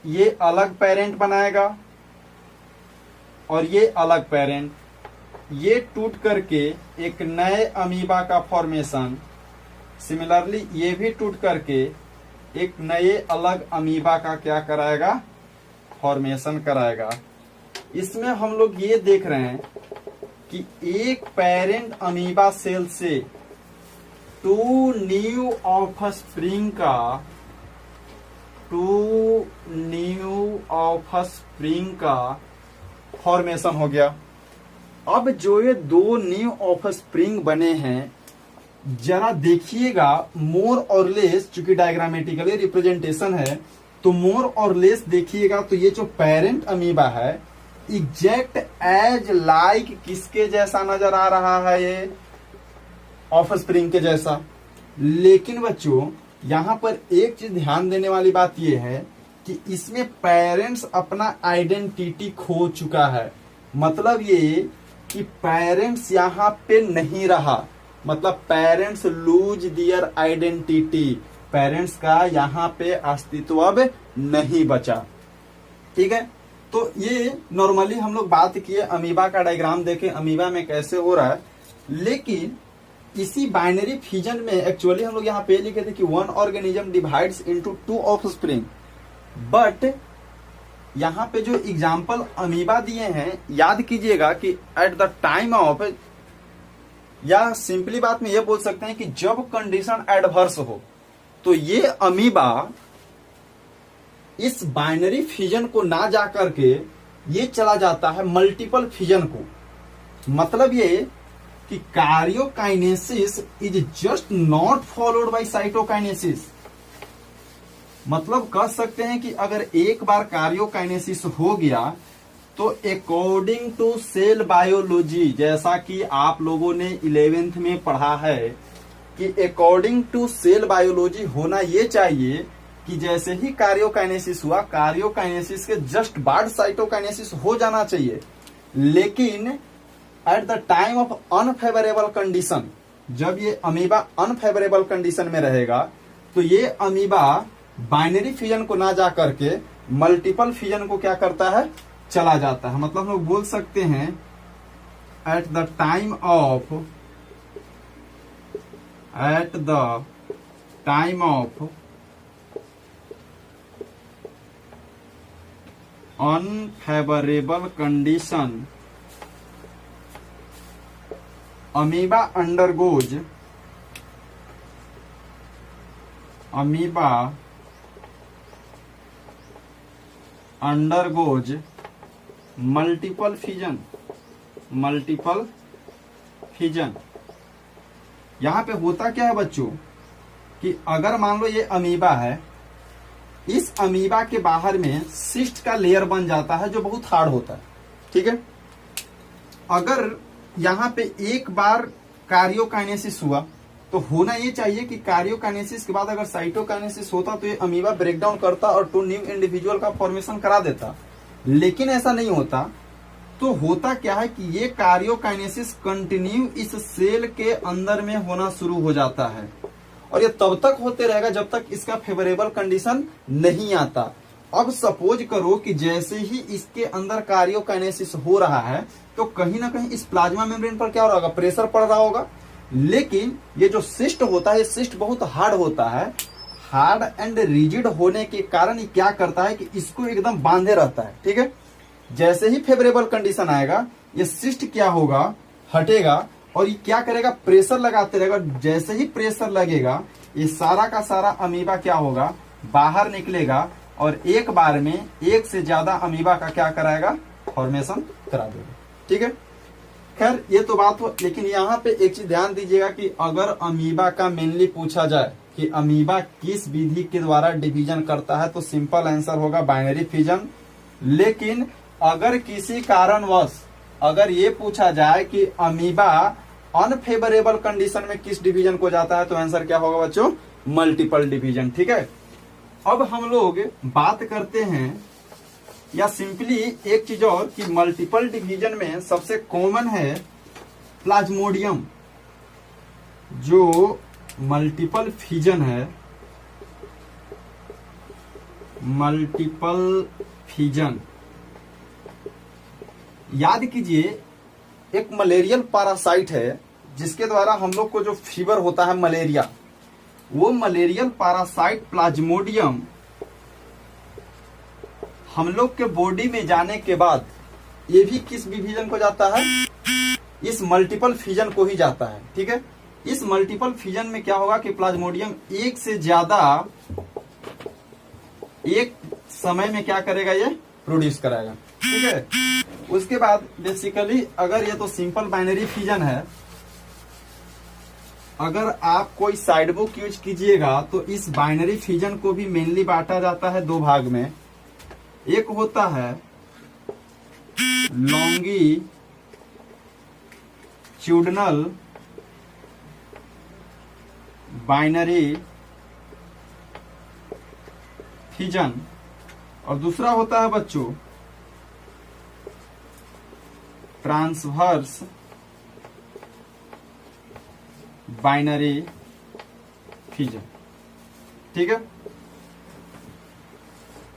ये अलग पेरेंट बनाएगा और ये अलग पेरेंट, ये टूट करके एक नए अमीबा का फॉर्मेशन, सिमिलरली ये भी टूट करके एक नए अलग अमीबा का क्या कराएगा, फॉर्मेशन कराएगा। इसमें हम लोग ये देख रहे हैं कि एक पेरेंट अमीबा सेल से टू न्यू ऑफस्प्रिंग का फॉर्मेशन हो गया। अब जो ये दो न्यू ऑफस्प्रिंग बने हैं जरा देखिएगा, मोर और लेस, चूंकि डायग्रामेटिकली रिप्रेजेंटेशन है तो मोर और लेस देखिएगा तो ये जो पेरेंट अमीबा है एग्जैक्ट एज लाइक किसके जैसा नजर आ रहा है, ये ऑफस्प्रिंग के जैसा। लेकिन बच्चों यहाँ पर एक चीज ध्यान देने वाली बात यह है कि इसमें पेरेंट्स अपना आइडेंटिटी खो चुका है। मतलब ये कि पेरेंट्स यहाँ पे नहीं रहा, मतलब पेरेंट्स लूज दियर आइडेंटिटी, पेरेंट्स का यहाँ पे अस्तित्व अब नहीं बचा। ठीक है, तो ये नॉर्मली हम लोग बात किए अमीबा का डायग्राम देखें अमीबा में कैसे हो रहा है, लेकिन इसी बाइनरी फिजन में एक्चुअली हम लोग यहाँ पे लिखे थे कि one organism divides into two offspring, but यहाँ पे जो एग्जाम्पल अमीबा दिए हैं याद कीजिएगा कि एट द टाइम ऑफ, या सिंपली बात में ये बोल सकते हैं कि जब कंडीशन एडवर्स हो तो ये अमीबा इस बाइनरी फिजन को ना जा करके ये चला जाता है मल्टीपल फिजन को। मतलब ये कि karyokinesis is just not followed by cytokinesis. मतलब कह सकते हैं कि अगर एक बार कार्योकाइनेसिस हो गया तो अकॉर्डिंग टू सेल बायोलॉजी, जैसा कि आप लोगों ने 11th में पढ़ा है कि अकॉर्डिंग टू सेल बायोलॉजी होना ये चाहिए कि जैसे ही कार्योकाइनेसिस हुआ, कार्योकाइनेसिस के जस्ट बाद साइटोकाइनेसिस हो जाना चाहिए। लेकिन at the time of unfavourable condition, जब ये अमीबा अनफेवरेबल कंडीशन में रहेगा तो ये अमीबा बाइनरी फिजन को ना जा करके मल्टीपल फिजन को क्या करता है, चला जाता है। मतलब हम लोग बोल सकते हैं at the time of unfavourable condition amoeba undergoes multiple fission. यहां पे होता क्या है बच्चों कि अगर मान लो ये अमीबा है, इस अमीबा के बाहर में सिस्ट का लेयर बन जाता है जो बहुत हार्ड होता है। ठीक है, अगर यहाँ पे एक बार कार्योकाइनेसिस हुआ तो होना ये चाहिए कि कार्योकाइनेसिस के बाद अगर साइटोकाइनेसिस होता तो ये अमीबा ब्रेकडाउन करता और 2 न्यू इंडिविजुअल का फॉर्मेशन करा देता, लेकिन ऐसा नहीं होता। तो होता क्या है कि ये कार्योकाइनेसिस कंटिन्यू इस सेल के अंदर में होना शुरू हो जाता है और ये तब तक होते रहेगा जब तक इसका फेवरेबल कंडीशन नहीं आता। अब सपोज करो कि जैसे ही इसके अंदर कार्योकाइनेसिस हो रहा है तो कहीं ना कहीं इस प्लाज्मा मेम्ब्रेन पर क्या हो रहा होगा, प्रेशर पड़ रहा होगा। लेकिन ये जो सिस्ट होता है, ये सिस्ट बहुत हार्ड होता है, हार्ड एंड रिजिड होने के कारण ये क्या करता है कि इसको एकदम बांधे रहता है। ठीक है, जैसे ही फेवरेबल कंडीशन आएगा ये सिस्ट क्या होगा, हटेगा और ये क्या करेगा, प्रेशर लगाते रहेगा। जैसे ही प्रेशर लगेगा ये सारा का सारा अमीबा क्या होगा, बाहर निकलेगा और एक बार में एक से ज्यादा अमीबा का क्या कराएगा, फॉर्मेशन करा देगा। ठीक है, खैर ये तो बात हो, लेकिन यहाँ पे एक चीज ध्यान दीजिएगा कि अगर अमीबा का मेनली पूछा जाए कि अमीबा किस विधि के द्वारा डिवीजन करता है तो सिंपल आंसर होगा बाइनरी फिजन। लेकिन अगर किसी कारणवश अगर ये पूछा जाए कि अमीबा अनफेवरेबल कंडीशन में किस डिवीजन को जाता है तो आंसर क्या होगा बच्चों, मल्टीपल डिवीजन। ठीक है, अब हम लोग बात करते हैं या सिंपली एक चीज और कि मल्टीपल डिवीजन में सबसे कॉमन है प्लाज्मोडियम। जो मल्टीपल फिजन है, मल्टीपल फिजन याद कीजिए एक मलेरियल पैरासाइट है जिसके द्वारा हम लोग को जो फीवर होता है मलेरिया, वो मलेरियल पैरासाइट प्लाज्मोडियम हम लोग के बॉडी में जाने के बाद ये भी किस डिवीजन को जाता है, इस मल्टीपल फिजन को ही जाता है। ठीक है, इस मल्टीपल फिजन में क्या होगा कि प्लाज्मोडियम एक से ज्यादा एक समय में क्या करेगा, ये प्रोड्यूस कराएगा। ठीक है, उसके बाद बेसिकली अगर ये तो सिंपल बाइनरी फिजन है, अगर आप कोई साइड बुक यूज कीजिएगा तो इस बाइनरी फिजन को भी मेनली बांटा जाता है 2 भाग में। एक होता है लॉन्गिट्यूडनल बाइनरी फिजन, और दूसरा होता है बच्चों ट्रांसवर्स बाइनरी फिजन। ठीक है,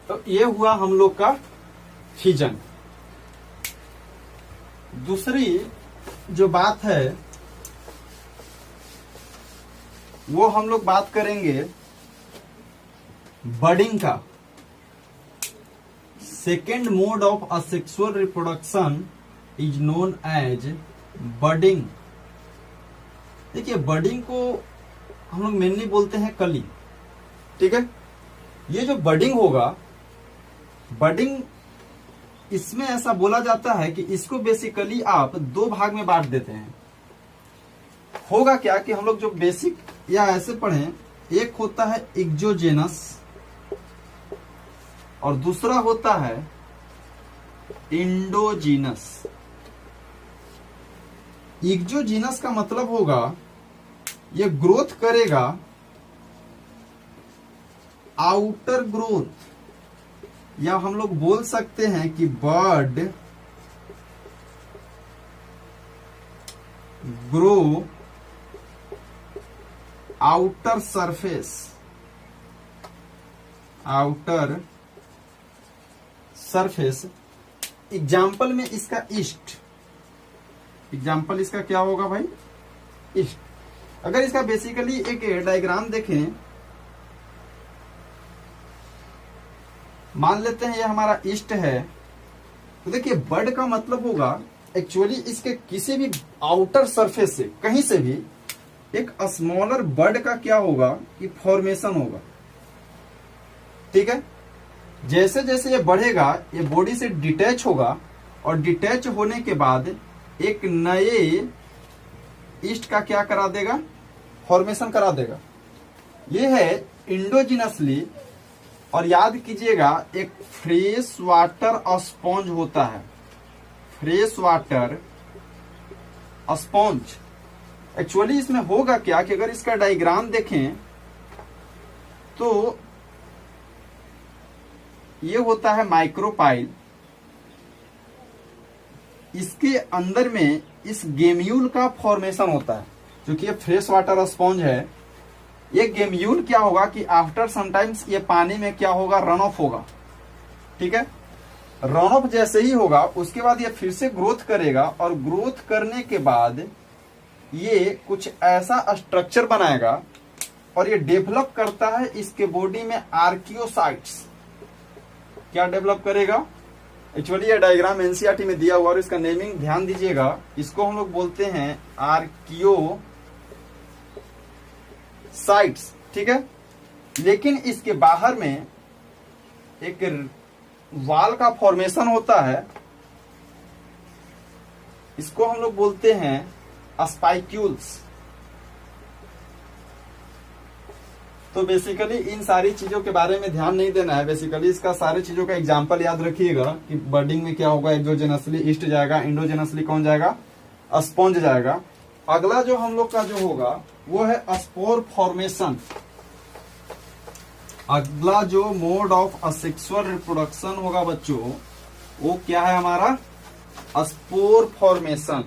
तो ये हुआ हम लोग का फिजन। दूसरी जो बात है वो हम लोग बात करेंगे बडिंग का। Second mode of asexual reproduction is known as budding. देखिए, बडिंग को हम लोग मेनली बोलते हैं कली। ठीक है, ये जो बडिंग होगा, बडिंग इसमें ऐसा बोला जाता है कि इसको बेसिकली आप दो भाग में बांट देते हैं। होगा क्या कि हम लोग जो बेसिक या ऐसे पढ़ें, एक होता है एक्सोजेनस और दूसरा होता है इंडोजीनस। एक्सोजीनस का मतलब होगा ये ग्रोथ करेगा, आउटर ग्रोथ, या हम लोग बोल सकते हैं कि bird grow outer surface, outer surface. Example में इसका ईस्ट, एग्जाम्पल इसका क्या होगा भाई, ईस्ट। अगर इसका बेसिकली एक डायग्राम देखें, मान लेते हैं ये हमारा ईस्ट है, तो देखिए बर्ड का मतलब होगा एक्चुअली इसके किसी भी आउटर सरफेस से, कहीं से भी एक स्मॉलर बर्ड का क्या होगा कि फॉर्मेशन होगा। ठीक है, जैसे जैसे ये बढ़ेगा ये बॉडी से डिटैच होगा, और डिटैच होने के बाद एक नए ईस्ट का क्या करा देगा, फॉर्मेशन करा देगा। ये है इंडोजिनसली। और याद कीजिएगा एक फ्रेश वाटर स्पॉन्ज होता है, फ्रेश वाटर स्पॉन्ज। एक्चुअली इसमें होगा क्या कि अगर इसका डायग्राम देखें तो ये होता है माइक्रोपाइल, इसके अंदर में इस गेम्यूल का फॉर्मेशन होता है। क्योंकि ये फ्रेश वाटर स्पॉन्ज है, ये गेम्यूल क्या होगा कि आफ्टर समटाइम्स ये पानी में क्या होगा, रन ऑफ होगा। ठीक है, रन ऑफ जैसे ही होगा उसके बाद ये फिर से ग्रोथ करेगा, और ग्रोथ करने के बाद ये कुछ ऐसा स्ट्रक्चर बनाएगा और ये डेवलप करता है इसके बॉडी में आर्कियोसाइट्स। क्या डेवलप करेगा, एक्चुअली ये डायग्राम एनसीईआरटी में दिया हुआ और इसका नेमिंग ध्यान दीजिएगा। इसको हम लोग बोलते हैं आर्कियोसाइट्स। ठीक है, लेकिन इसके बाहर में एक वाल का फॉर्मेशन होता है, इसको हम लोग बोलते हैं स्पाइक्यूल्स। तो बेसिकली इन सारी चीजों के बारे में ध्यान नहीं देना है। बेसिकली इसका सारी चीजों का एग्जांपल याद रखिएगा कि बर्डिंग में क्या होगा, एक्सोजेनसली ईस्ट जाएगा, इंडोजेनसली कौन जाएगा, स्पॉन्ज जाएगा। अगला जो हम लोग का जो होगा वो है स्पोर फॉर्मेशन। अगला जो मोड ऑफ असेक्सुअल रिप्रोडक्शन होगा बच्चों, वो क्या है हमारा, स्पोर फॉर्मेशन।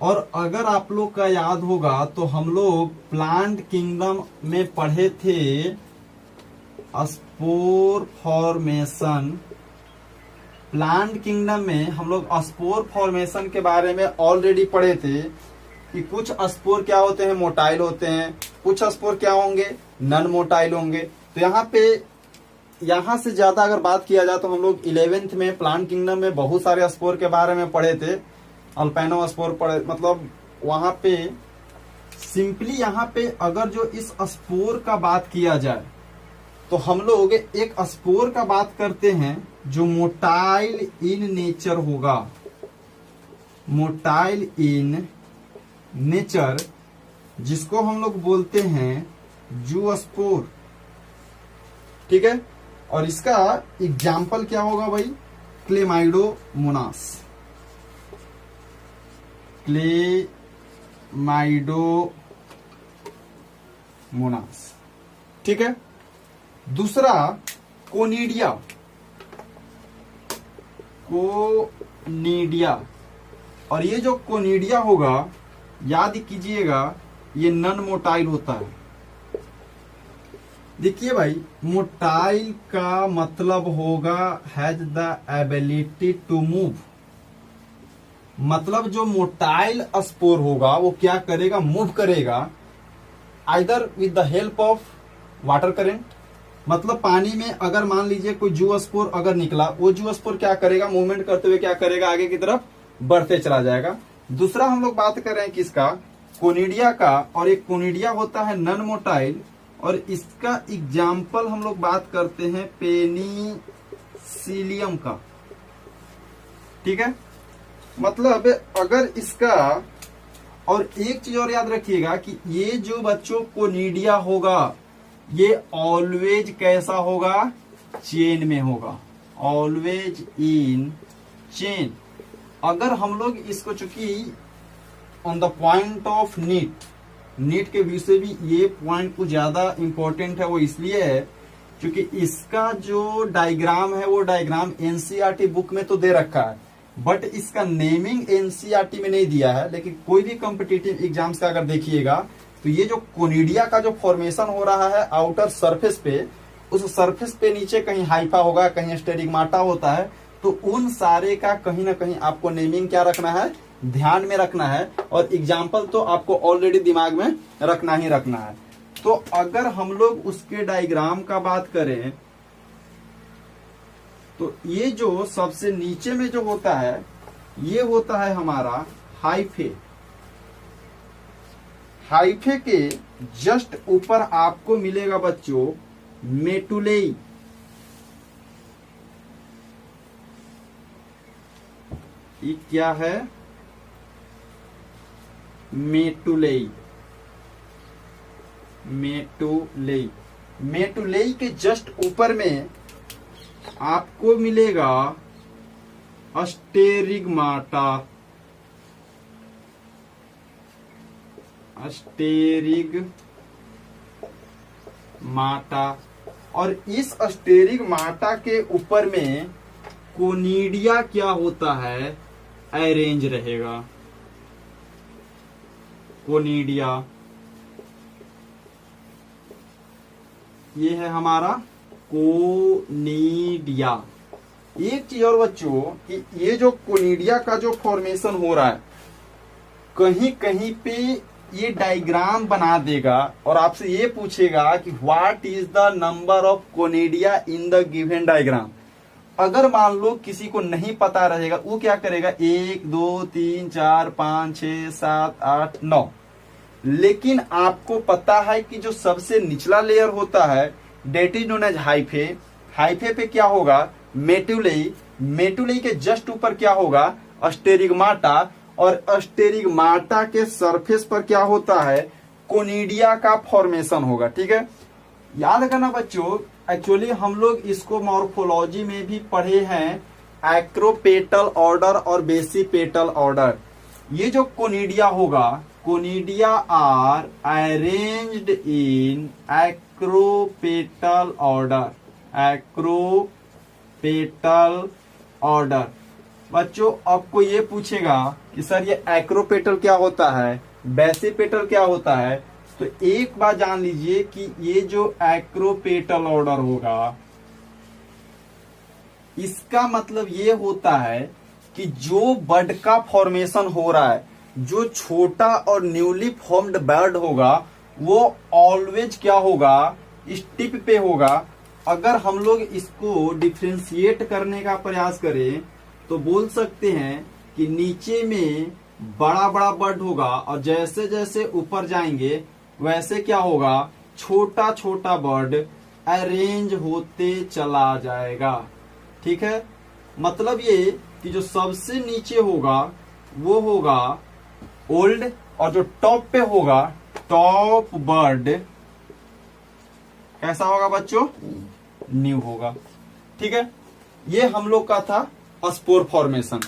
और अगर आप लोग का याद होगा तो हम लोग प्लांट किंगडम में पढ़े थे स्पोर फॉर्मेशन। प्लांट किंगडम में हम लोग स्पोर फॉर्मेशन के बारे में ऑलरेडी पढ़े थे कि कुछ स्पोर क्या होते हैं, मोटाइल होते हैं, कुछ स्पोर क्या होंगे, नन मोटाइल होंगे। तो यहाँ पे यहाँ से ज्यादा अगर बात किया जाए तो हम लोग 11th में प्लांट किंगडम में बहुत सारे स्पोर के बारे में पढ़े थे। अल्पाइनो स्पोर पढ़े, मतलब वहां पे सिंपली यहाँ पे अगर जो इस स्पोर का बात किया जाए तो हम लोग एक स्पोर का बात करते हैं जो मोटाइल इन नेचर होगा, मोटाइल इन नेचर, जिसको हम लोग बोलते हैं जूस्पोर। ठीक है, और इसका एग्जाम्पल क्या होगा भाई, क्लेमाइडोमोनास, क्लेमाइडोमोनास। ठीक है, दूसरा कोनिडिया, कोनिडिया। और ये जो कोनिडिया होगा, याद कीजिएगा, ये नन मोटाइल होता है। देखिए भाई, मोटाइल का मतलब होगा has the ability to move. मतलब जो मोटाइल स्पोर होगा वो क्या करेगा, मूव करेगा, either with the help of water current. मतलब पानी में अगर मान लीजिए कोई जू स्पोर अगर निकला, वो जू स्पोर क्या करेगा, मूवमेंट करते हुए क्या करेगा, आगे की तरफ बढ़ते चला जाएगा। दूसरा हम लोग बात कर रहे हैं किसका, कोनिडिया का। और एक कोनिडिया होता है नन मोटाइल, और इसका एग्जाम्पल हम लोग बात करते हैं पेनिसिलियम का। ठीक है, मतलब अगर इसका, और एक चीज और याद रखिएगा कि ये जो बच्चों कोनिडिया होगा, ये ऑलवेज कैसा होगा, चेन में होगा, ऑलवेज इन चेन। अगर हम लोग इसको, चूंकि on the point of NEET के व्यू से भी ये पॉइंट कुछ ज्यादा इंपॉर्टेंट है। वो इसलिए है क्योंकि इसका जो डायग्राम है वो डायग्राम एनसीईआरटी बुक में तो दे रखा है, बट इसका नेमिंग एनसीईआरटी में नहीं दिया है। लेकिन कोई भी कॉम्पिटिटिव एग्जाम्स का अगर देखिएगा तो ये जो कोनिडिया का जो फॉर्मेशन हो रहा है आउटर सरफेस पे, उस सरफेस पे नीचे कहीं हाइफा होगा, कहीं स्टेरिगमाटा होता है। तो उन सारे का कहीं ना कहीं आपको नेमिंग क्या रखना है, ध्यान में रखना है। और एग्जाम्पल तो आपको ऑलरेडी दिमाग में रखना ही रखना है। तो अगर हम लोग उसके डायग्राम का बात करें तो ये जो सबसे नीचे में जो होता है, ये होता है हमारा हाइफे। हाइफे के जस्ट ऊपर आपको मिलेगा बच्चों मेटुलेई। ये क्या है, मेटुलेई। मेटुलेई, मेटुलेई के जस्ट ऊपर में आपको मिलेगा अस्टेरिगमाटा। अस्टेरिगमाटा, और इस अस्टेरिगमाटा के ऊपर में कोनिडिया क्या होता है, अरेंज रहेगा। कोनिडिया ये है हमारा कोनिडिया। एक चीज और बच्चों कि ये जो कोनिडिया का जो फॉर्मेशन हो रहा है, कहीं कहीं पे ये डायग्राम बना देगा और आपसे ये पूछेगा कि what is the number of conidia in the given diagram. अगर मान लो किसी को नहीं पता रहेगा, वो क्या करेगा, 1 2 3 4 5 6 7 8 9। लेकिन आपको पता है कि जो सबसे निचला लेयर होता है that is known as hyphae. Hyphae पे क्या होगा, मेटुलेई। मेटुलेई के जस्ट ऊपर क्या होगा, अस्टेरिगमाटा। और अस्टेरिगमाटा के सरफेस पर क्या होता है, कोनिडिया का फॉर्मेशन होगा। ठीक है, याद करना बच्चों, एक्चुअली हम लोग इसको मॉर्फोलॉजी में भी पढ़े हैं, एक्रोपेटल ऑर्डर और बेसिपेटल ऑर्डर। ये जो कोनिडिया होगा, conidia are arranged in acropetal order. Acropetal order. बच्चों आपको ये पूछेगा कि सर ये एक्रोपेटल क्या होता है, बेसिपेटल क्या होता है, तो एक बात जान लीजिए कि ये जो एक्रोपेटल ऑर्डर होगा, इसका मतलब ये होता है कि जो बर्ड का फॉर्मेशन हो रहा है, जो छोटा और न्यूली फॉर्म्ड बर्ड होगा, वो ऑलवेज क्या होगा, इस टिप पे होगा। अगर हम लोग इसको डिफ्रेंशिएट करने का प्रयास करें तो बोल सकते हैं कि नीचे में बड़ा बड़ा बर्ड होगा और जैसे जैसे ऊपर जाएंगे वैसे क्या होगा, छोटा छोटा बर्ड अरेंज होते चला जाएगा। ठीक है, मतलब ये कि जो सबसे नीचे होगा वो होगा ओल्ड, और जो टॉप पे होगा टॉप बर्ड कैसा होगा बच्चों, न्यू होगा। ठीक है, ये हम लोग का था स्पोर फॉर्मेशन।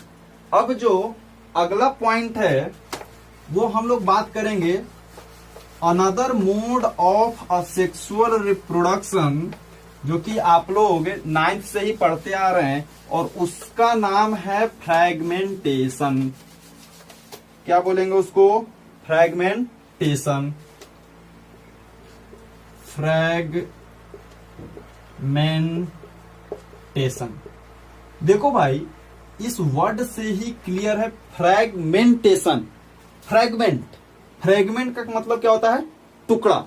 अब जो अगला पॉइंट है वो हम लोग बात करेंगे another mode of a sexual reproduction जो कि आप लोग 9th से ही पढ़ते आ रहे हैं, और उसका नाम है फ्रैगमेंटेशन। क्या बोलेंगे उसको? फ्रैगमेंटेशन। फ्रैगमेंटेशन। देखो भाई, इस वर्ड से ही क्लियर है फ्रैगमेंटेशन। फ्रैगमेंट, फ्रैगमेंट का मतलब क्या होता है? टुकड़ा।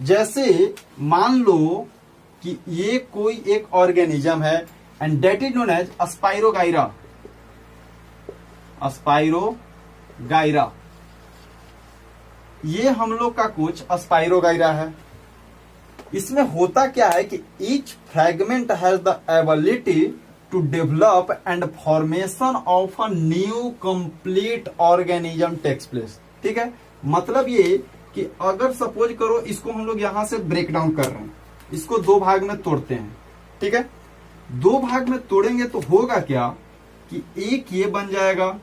जैसे मान लो कि ये कोई एक ऑर्गेनिज्म है and that is known as spirogyra. Spirogyra, ये हम लोग का कुछ स्पाइरोगाइरा है। इसमें होता क्या है कि each fragment has the ability to develop and formation of a new complete organism takes place. ठीक है, मतलब ये कि अगर सपोज करो इसको हम लोग यहां से ब्रेक डाउन कर रहे हैं, इसको दो भाग में तोड़ते हैं। ठीक है, दो भाग में तोड़ेंगे तो होगा क्या कि एक ये बन जाएगा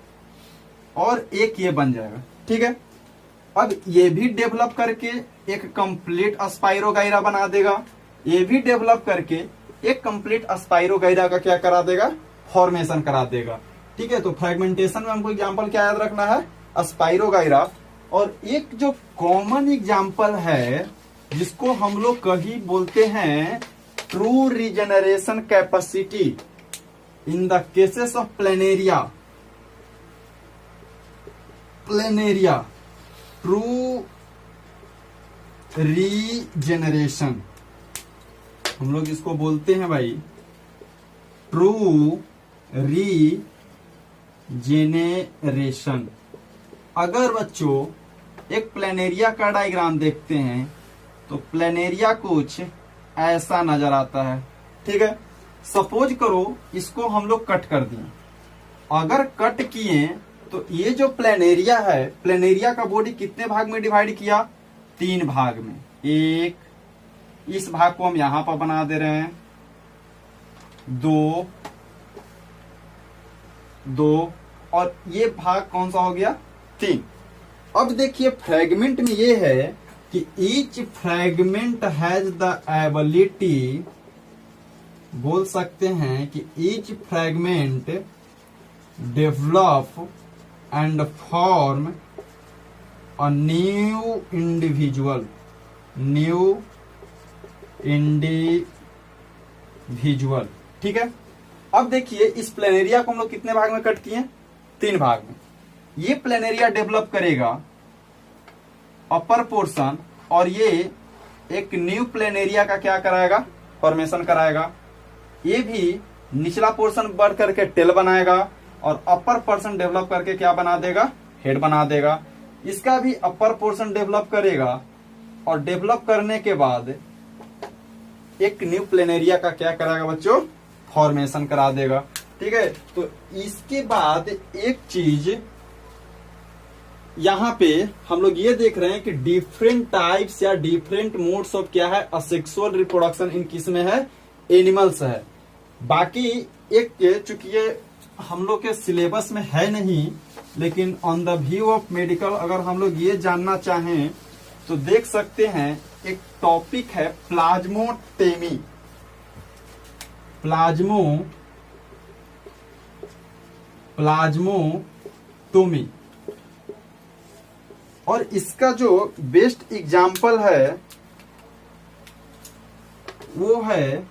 और एक ये बन जाएगा। ठीक है, अब ये भी डेवलप करके एक कंप्लीट स्पाइरोगाइरा बना देगा, ये भी डेवलप करके एक कंप्लीट स्पाइरोगाइरा का क्या करा देगा? फॉर्मेशन करा देगा। ठीक है, तो फ्रैगमेंटेशन में हमको एग्जांपल क्या याद रखना है? स्पाइरोगाइरा। और एक जो कॉमन एग्जांपल है जिसको हम लोग कहीं बोलते हैं true regeneration capacity in the cases of planaria. Planaria, true regeneration, हम लोग इसको बोलते हैं भाई ट्रू रीजेनरेशन। अगर बच्चों एक प्लेनेरिया का डायग्राम देखते हैं तो प्लेनेरिया कुछ ऐसा नजर आता है। ठीक है, सपोज करो इसको हम लोग कट कर दिए। अगर कट किए तो ये जो प्लेनेरिया है, प्लेनेरिया का बॉडी कितने भाग में डिवाइड किया? 3 भाग में। एक, इस भाग को हम यहां पर बना दे रहे हैं, 2, और ये भाग कौन सा हो गया? 3। अब देखिए फ्रैगमेंट में ये है कि each fragment has the ability, बोल सकते हैं कि each fragment develop and form a new individual. ठीक है, अब देखिए इस प्लेनेरिया को हम लोग कितने भाग में कट किए? 3 भाग में। ये प्लेनेरिया डेवलप करेगा अपर पोर्शन, और ये एक न्यू प्लेनेरिया का क्या कराएगा? फॉर्मेशन कराएगा। ये भी निचला पोर्शन बढ़ करके टेल बनाएगा, और अपर पोर्शन डेवलप करके क्या बना देगा? हेड बना देगा। इसका भी अपर पोर्शन डेवलप करेगा, और डेवलप करने के बाद एक न्यू प्लेनेरिया का क्या कराएगा बच्चों? फॉर्मेशन करा देगा। ठीक है, तो इसके बाद एक चीज यहां पे हम लोग ये देख रहे हैं कि डिफरेंट टाइप्स या डिफरेंट मोड्स ऑफ क्या है? असेक्सुअल रिप्रोडक्शन इन किस में है? एनिमल्स है। बाकी एक, चूंकि ये हम लोग के सिलेबस में है नहीं, लेकिन on the view of medical अगर हम लोग ये जानना चाहें तो देख सकते हैं। एक टॉपिक है प्लाज्मोटेमी, प्लाज्मोटोमी, और इसका जो बेस्ट एग्जाम्पल है वो है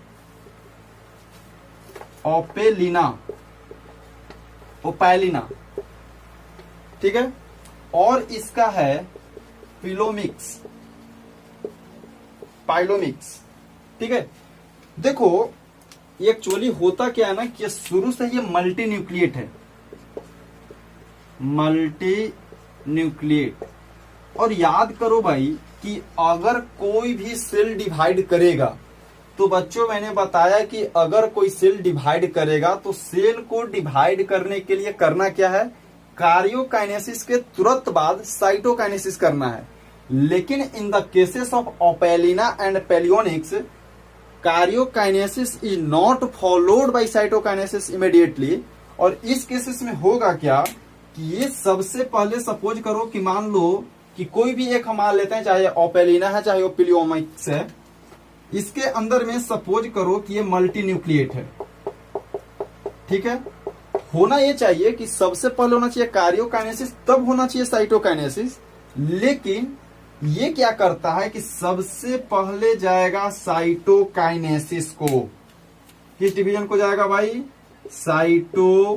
ओपेलिना। ठीक है, और इसका है पाइलोमिक्स। ठीक है, देखो ये एक्चुअली होता क्या है ना कि शुरू से ये मल्टी न्यूक्लिएट है, और याद करो भाई कि अगर कोई भी सेल डिवाइड करेगा तो बच्चों मैंने बताया कि अगर कोई सेल डिवाइड करेगा तो सेल को डिवाइड करने के लिए करना क्या है? कार्योकाइनेसिस के तुरंत बाद साइटोकाइनेसिस करना है। लेकिन in the cases of Opalina and Pelomyxa, karyokinesis is not followed by cytokinesis immediately. और इस केसेस में होगा क्या कि ये सबसे पहले सपोज करो कि मान लो कि कोई भी एक हम मान लेते हैं, चाहे ओपेलिना है चाहे ओपिलियोमिक्स है, इसके अंदर में सपोज करो कि ये मल्टी न्यूक्लिएट है, ठीक है। होना ये चाहिए कि सबसे पहले होना चाहिए कार्योकाइनेसिस, तब होना चाहिए साइटोकाइनेसिस। लेकिन ये क्या करता है कि सबसे पहले जाएगा साइटोकाइनेसिस को। किस डिवीजन को जाएगा भाई? साइटोकाइनेसिस।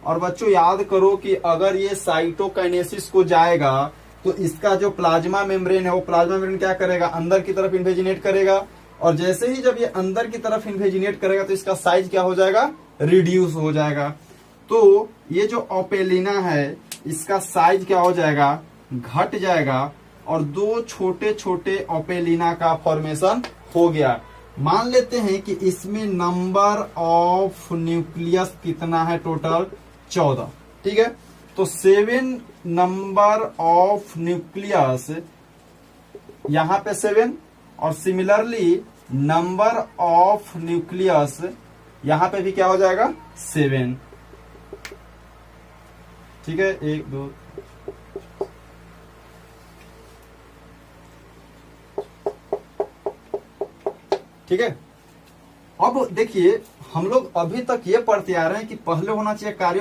और बच्चों याद करो कि अगर ये साइटोकाइनेसिस को जाएगा तो इसका जो प्लाज्मा मेम्ब्रेन है वो प्लाज्मा मेम्ब्रेन क्या करेगा? अंदर की तरफ इन्वेजिनेट करेगा। और जैसे ही जब ये अंदर की तरफ इन्वेजिनेट करेगा तो इसका साइज क्या हो जाएगा? रिड्यूस हो जाएगा। तो ये जो ओपेलिना है इसका साइज क्या हो जाएगा? घट जाएगा और दो छोटे छोटे ओपेलिना का फॉर्मेशन हो गया। मान लेते हैं कि इसमें नंबर ऑफ न्यूक्लियस कितना है? टोटल 14, ठीक है। तो 7 नंबर ऑफ न्यूक्लियस, यहां पे 7, और सिमिलरली नंबर ऑफ न्यूक्लियस यहां पे भी क्या हो जाएगा? 7, ठीक है। 1 2 ठीक है। अब देखिए हम लोग अभी तक ये पढ़ते आ रहे हैं कि पहले होना चाहिए कार्य